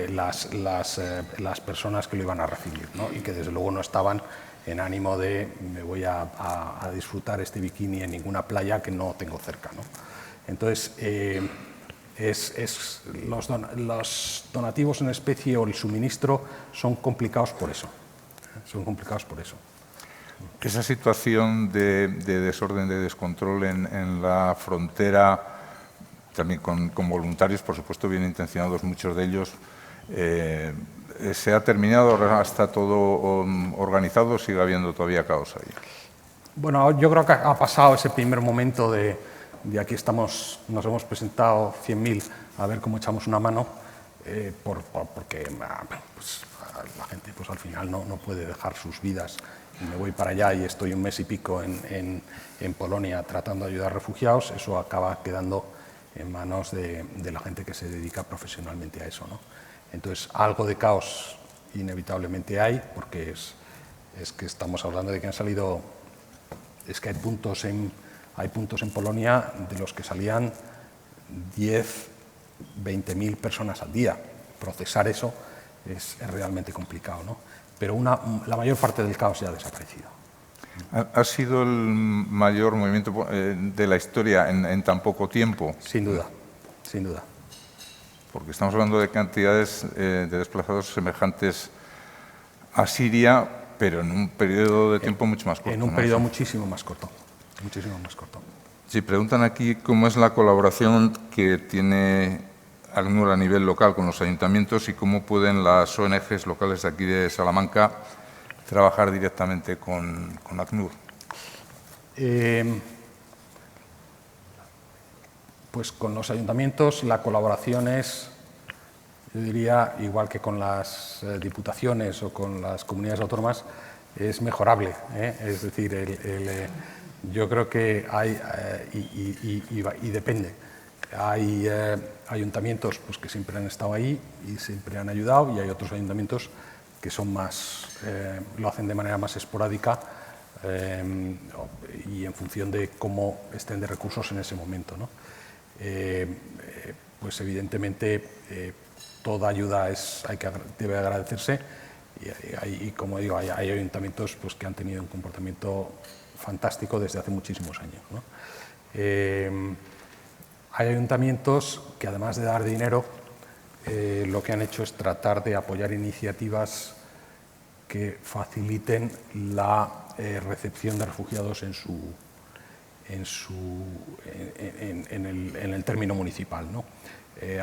las personas que lo iban a recibir, ¿no? Y que desde luego no estaban en ánimo de me voy a disfrutar este bikini en ninguna playa que no tengo cerca, ¿no? Entonces los donativos en especie o el suministro son complicados por eso. Esa situación de desorden, de descontrol en la frontera, también con voluntarios, por supuesto, bien intencionados, muchos de ellos, ¿se ha terminado? ¿Está todo organizado? ¿Sigue habiendo todavía caos ahí? Bueno, yo creo que ha pasado ese primer momento de aquí estamos, nos hemos presentado 100.000 a ver cómo echamos una mano, porque pues, la gente pues, al final no puede dejar sus vidas. Y me voy para allá y estoy un mes y pico en Polonia tratando de ayudar a refugiados, eso acaba quedando en manos de la gente que se dedica profesionalmente a eso, ¿no? Entonces, algo de caos inevitablemente hay, porque es que estamos hablando de que han salido, es que hay puntos en Polonia de los que salían 10, 20.000 personas al día. Procesar eso es realmente complicado, ¿no? Pero la mayor parte del caos ya ha desaparecido. ¿Ha sido el mayor movimiento de la historia en tan poco tiempo? Sin duda, sin duda. Porque estamos hablando de cantidades de desplazados semejantes a Siria, pero en un periodo de tiempo mucho más corto. En un periodo muchísimo más corto, muchísimo más corto. Sí, preguntan aquí cómo es la colaboración que tiene ACNUR a nivel local con los ayuntamientos y cómo pueden las ONGs locales de aquí de Salamanca trabajar directamente con ACNUR. Pues con los ayuntamientos la colaboración es, yo diría, igual que con las diputaciones o con las comunidades autónomas, es mejorable, ¿eh? Es decir, yo creo que hay, y depende, hay ayuntamientos pues, que siempre han estado ahí y siempre han ayudado, y hay otros ayuntamientos que son más, lo hacen de manera más esporádica y en función de cómo estén de recursos en ese momento, ¿no? Pues evidentemente toda ayuda debe agradecerse y como digo, hay ayuntamientos pues, que han tenido un comportamiento fantástico desde hace muchísimos años, ¿no? Hay ayuntamientos que además de dar dinero lo que han hecho es tratar de apoyar iniciativas que faciliten la recepción de refugiados en el término municipal, ¿no?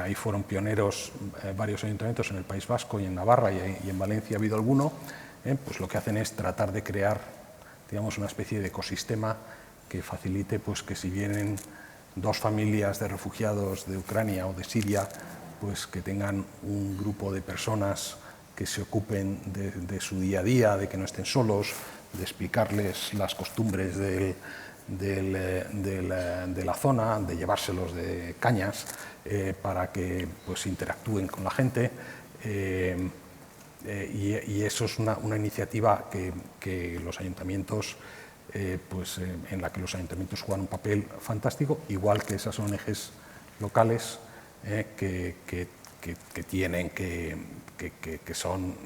Ahí fueron pioneros varios ayuntamientos en el País Vasco y en Navarra y en Valencia ha habido alguno, pues lo que hacen es tratar de crear, digamos, una especie de ecosistema que facilite pues, que si vienen 2 familias de refugiados de Ucrania o de Siria, pues que tengan un grupo de personas que se ocupen de su día a día, de que no estén solos, de explicarles las costumbres de la zona, de llevárselos de cañas para que pues, interactúen con la gente. Y eso es una iniciativa que los ayuntamientos, en la que los ayuntamientos juegan un papel fantástico, igual que esas ONGs locales que son,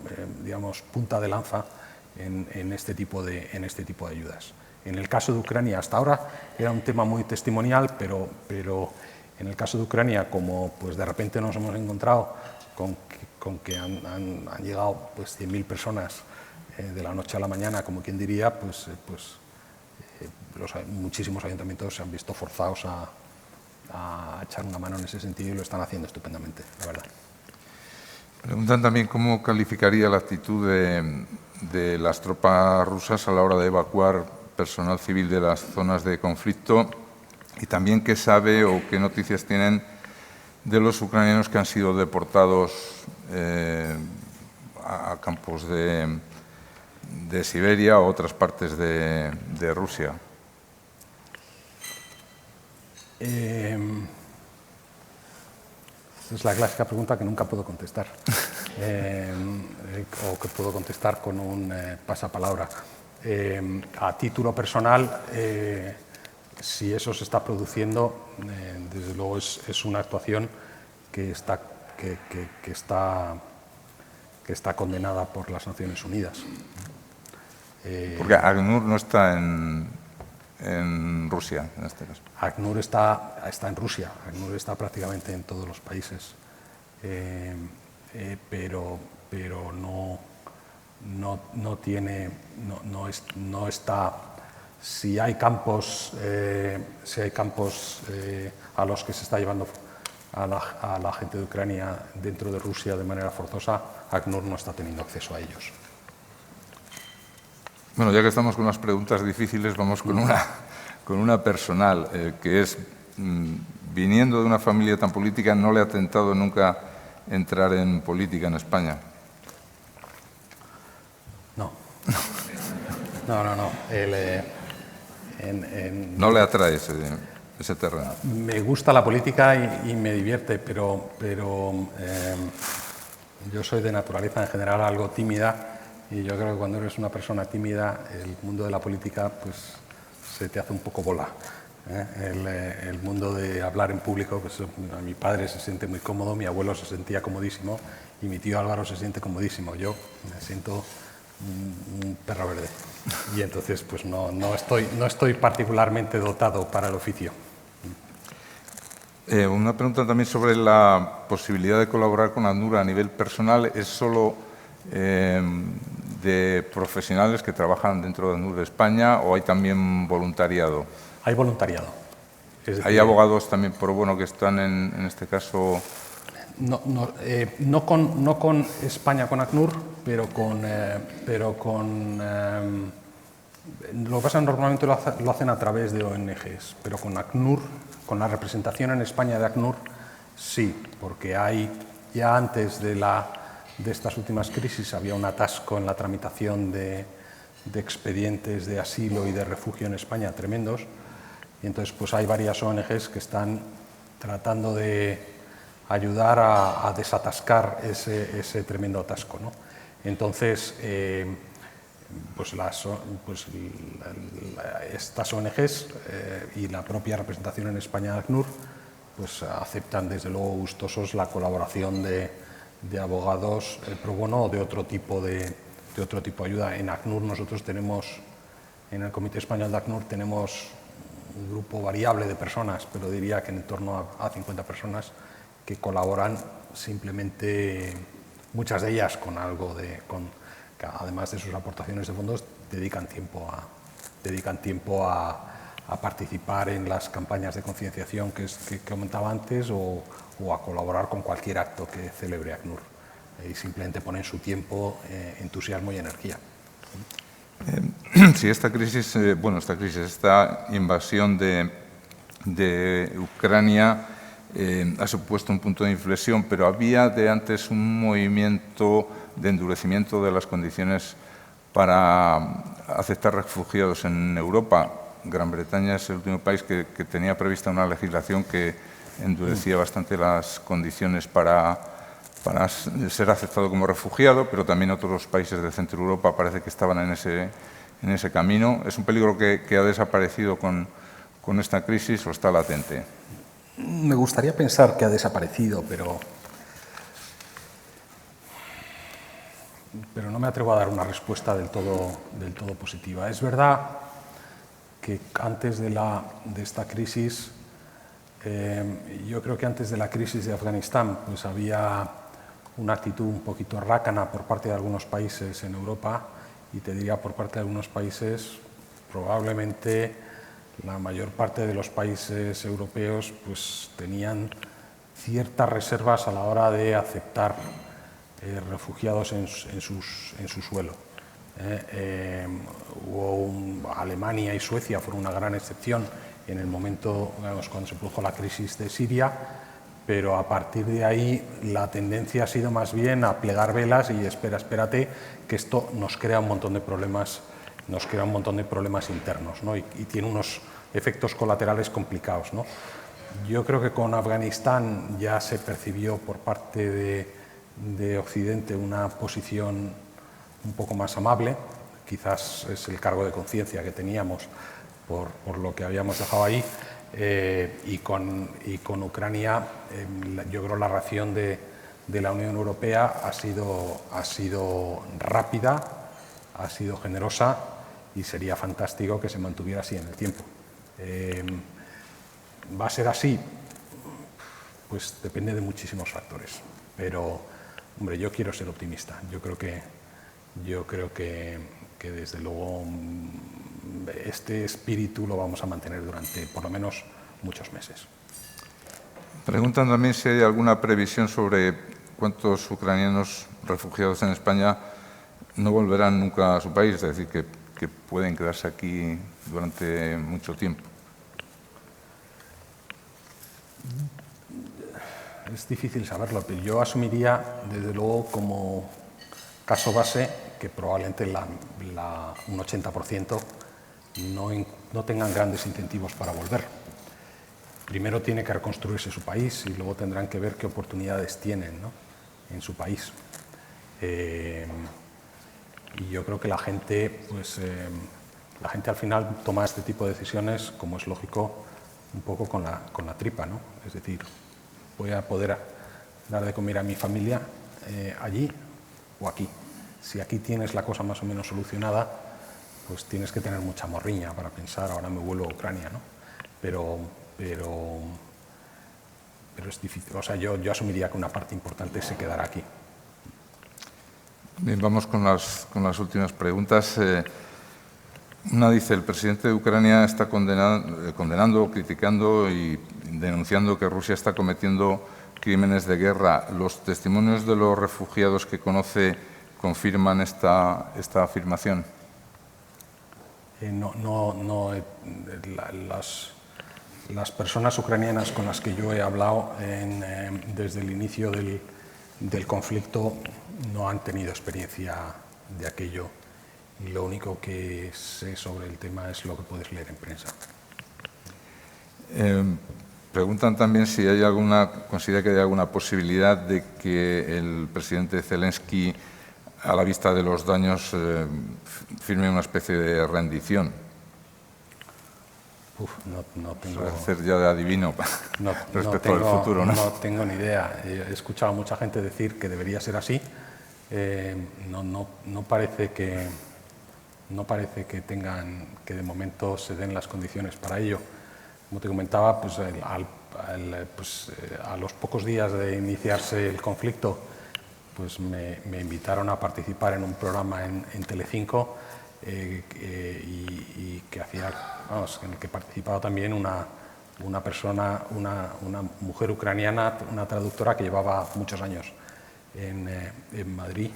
digamos, punta de lanza en este tipo de ayudas. En el caso de Ucrania, hasta ahora era un tema muy testimonial, pero en el caso de Ucrania, como pues de repente nos hemos encontrado con que han llegado pues 100.000 personas de la noche a la mañana, como quien diría, muchísimos ayuntamientos se han visto forzados a echar una mano en ese sentido y lo están haciendo estupendamente, la verdad. Preguntan también cómo calificaría la actitud de las tropas rusas a la hora de evacuar personal civil de las zonas de conflicto y también qué sabe o qué noticias tienen de los ucranianos que han sido deportados a campos de Siberia o otras partes de Rusia. Es la clásica pregunta que nunca puedo contestar, o que puedo contestar con un pasapalabra. A título personal, si eso se está produciendo, desde luego es una actuación que está condenada por las Naciones Unidas. Porque ACNUR no está en Rusia, en este caso. ACNUR está en Rusia, ACNUR está prácticamente en todos los países, pero no está. Si hay campos, a los que se está llevando a la gente de Ucrania dentro de Rusia de manera forzosa, ACNUR no está teniendo acceso a ellos. Bueno, ya que estamos con las preguntas difíciles, vamos con una personal, que es, viniendo de una familia tan política, ¿no le ha tentado nunca entrar en política en España? No. No. ¿No le atrae ese terreno? Me gusta la política y me divierte, pero yo soy de naturaleza en general algo tímida, y yo creo que cuando eres una persona tímida, el mundo de la política pues se te hace un poco bola. El mundo de hablar en público, pues mi padre se siente muy cómodo, mi abuelo se sentía comodísimo y mi tío Álvaro se siente comodísimo. Yo me siento un perro verde y entonces pues no estoy particularmente dotado para el oficio. Una pregunta también sobre la posibilidad de colaborar con ACNUR a nivel personal. ¿Es solo de profesionales que trabajan dentro de ACNUR de España o hay también voluntariado? Hay voluntariado. Es decir, ¿hay abogados también pro bono que están en este caso? No con España, con ACNUR, pero con lo que pasa normalmente lo hacen a través de ONGs, pero con ACNUR, con la representación en España de ACNUR, sí, porque ya antes de estas últimas crisis había un atasco en la tramitación de expedientes de asilo y de refugio en España tremendos, y entonces pues hay varias ONGs que están tratando de ayudar a desatascar ese tremendo atasco, ¿no? Entonces, estas ONGs y la propia representación en España de ACNUR pues aceptan desde luego gustosos la colaboración de abogados pro bono o de otro tipo de ayuda. En ACNUR nosotros tenemos, en el Comité Español de ACNUR tenemos un grupo variable de personas, pero diría que en torno a 50 personas que colaboran simplemente, muchas de ellas con algo que además de sus aportaciones de fondos, dedican tiempo a participar en las campañas de concienciación que comentaba antes o a colaborar con cualquier acto que celebre ACNUR. Y simplemente ponen su tiempo, entusiasmo y energía. Sí, esta invasión de Ucrania ha supuesto un punto de inflexión, pero había de antes un movimiento de endurecimiento de las condiciones para aceptar refugiados en Europa. Gran Bretaña es el último país que tenía prevista una legislación que endurecía bastante las condiciones para ser aceptado como refugiado, pero también otros países de Centro Europa parece que estaban en ese camino. ¿Es un peligro que ha desaparecido con esta crisis o está latente? Me gustaría pensar que ha desaparecido, pero no me atrevo a dar una respuesta del todo positiva. Es verdad que antes de esta crisis, yo creo que antes de la crisis de Afganistán, pues había una actitud un poquito rácana por parte de algunos países en Europa, y te diría por parte de algunos países, probablemente la mayor parte de los países europeos pues tenían ciertas reservas a la hora de aceptar refugiados en su suelo. Alemania y Suecia fueron una gran excepción en el momento, cuando se produjo la crisis de Siria, pero a partir de ahí la tendencia ha sido más bien a plegar velas y espérate, que esto nos crea un montón de problemas, internos, ¿no? y tiene unos efectos colaterales complicados, ¿no? Yo creo que con Afganistán ya se percibió por parte de Occidente una posición un poco más amable, quizás es el cargo de conciencia que teníamos por lo que habíamos dejado ahí, y con Ucrania yo creo la reacción de la Unión Europea ha sido rápida, ha sido generosa, y sería fantástico que se mantuviera así en el tiempo. ¿Va a ser así? Pues depende de muchísimos factores, pero hombre, yo quiero ser optimista. Yo creo que yo creo que desde luego este espíritu lo vamos a mantener durante por lo menos muchos meses. Preguntan también si hay alguna previsión sobre cuántos ucranianos refugiados en España no volverán nunca a su país, es decir, que pueden quedarse aquí durante mucho tiempo. Es difícil saberlo, pero yo asumiría, desde luego, como caso base, que probablemente un 80% no tengan grandes incentivos para volver. Primero tiene que reconstruirse su país y luego tendrán que ver qué oportunidades tienen, ¿no?, en su país. Y yo creo que la gente al final toma este tipo de decisiones, como es lógico, un poco con la tripa, ¿no? Es decir, voy a poder dar de comer a mi familia allí o aquí. Si aquí tienes la cosa más o menos solucionada, pues tienes que tener mucha morriña para pensar, ahora me vuelvo a Ucrania, ¿no? Pero es difícil. O sea, yo asumiría que una parte importante se quedará aquí. Bien, vamos con las últimas preguntas. Una dice, el presidente de Ucrania está condenando, criticando y denunciando que Rusia está cometiendo crímenes de guerra. ¿Los testimonios de los refugiados que conoce confirman esta afirmación? Las personas ucranianas con las que yo he hablado desde el inicio del conflicto no han tenido experiencia de aquello. Y lo único que sé sobre el tema es lo que puedes leer en prensa. Preguntan también si considera que hay alguna posibilidad de que el presidente Zelensky, a la vista de los daños, firme una especie de rendición. No tengo... Suele hacer ya de adivino respecto al futuro, ¿no? No tengo ni idea. He escuchado a mucha gente decir que debería ser así. No parece que de momento se den las condiciones para ello. Como te comentaba, pues, a los pocos días de iniciarse el conflicto, pues me invitaron a participar en un programa en Telecinco y que en el que participaba también una persona, una mujer ucraniana, una traductora que llevaba muchos años en Madrid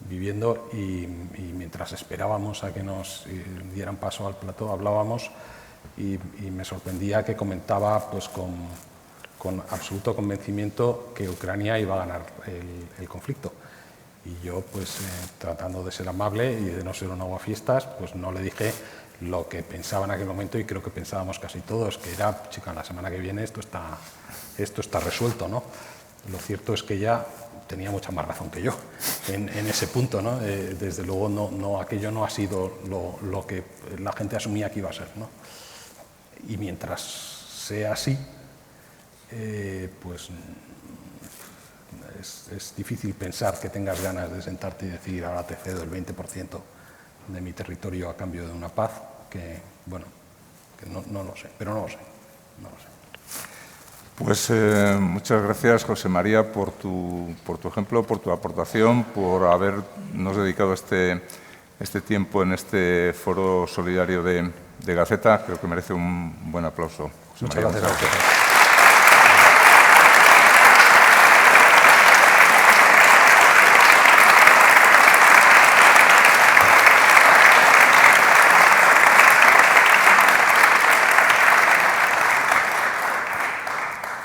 viviendo, y mientras esperábamos a que nos dieran paso al plató hablábamos y me sorprendía que comentaba pues con absoluto convencimiento que Ucrania iba a ganar el conflicto. Y yo, pues tratando de ser amable y de no ser un aguafiestas, pues no le dije lo que pensaba en aquel momento, y creo que pensábamos casi todos, que era, chica, la semana que viene esto está resuelto, ¿no? Lo cierto es que ella tenía mucha más razón que yo en ese punto, ¿no? Desde luego aquello no ha sido lo que la gente asumía que iba a ser, ¿no? Y mientras sea así, pues es difícil pensar que tengas ganas de sentarte y decir, ahora te cedo el 20% de mi territorio a cambio de una paz, que, bueno, que no lo sé, pero no lo sé. Pues muchas gracias, José María, por tu ejemplo, por tu aportación, por habernos dedicado este tiempo en este foro solidario de Gaceta. Creo que merece un buen aplauso. Muchas gracias.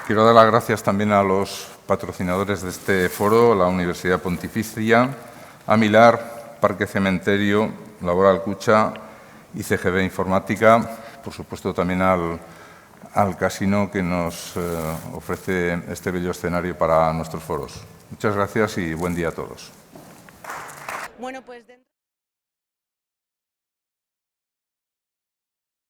Quiero dar las gracias también a los patrocinadores de este foro, la Universidad Pontificia, Amilar, Parque Cementerio, Laboral Cucha y CGB Informática, por supuesto también al casino que nos ofrece este bello escenario para nuestros foros. Muchas gracias y buen día a todos. Bueno, pues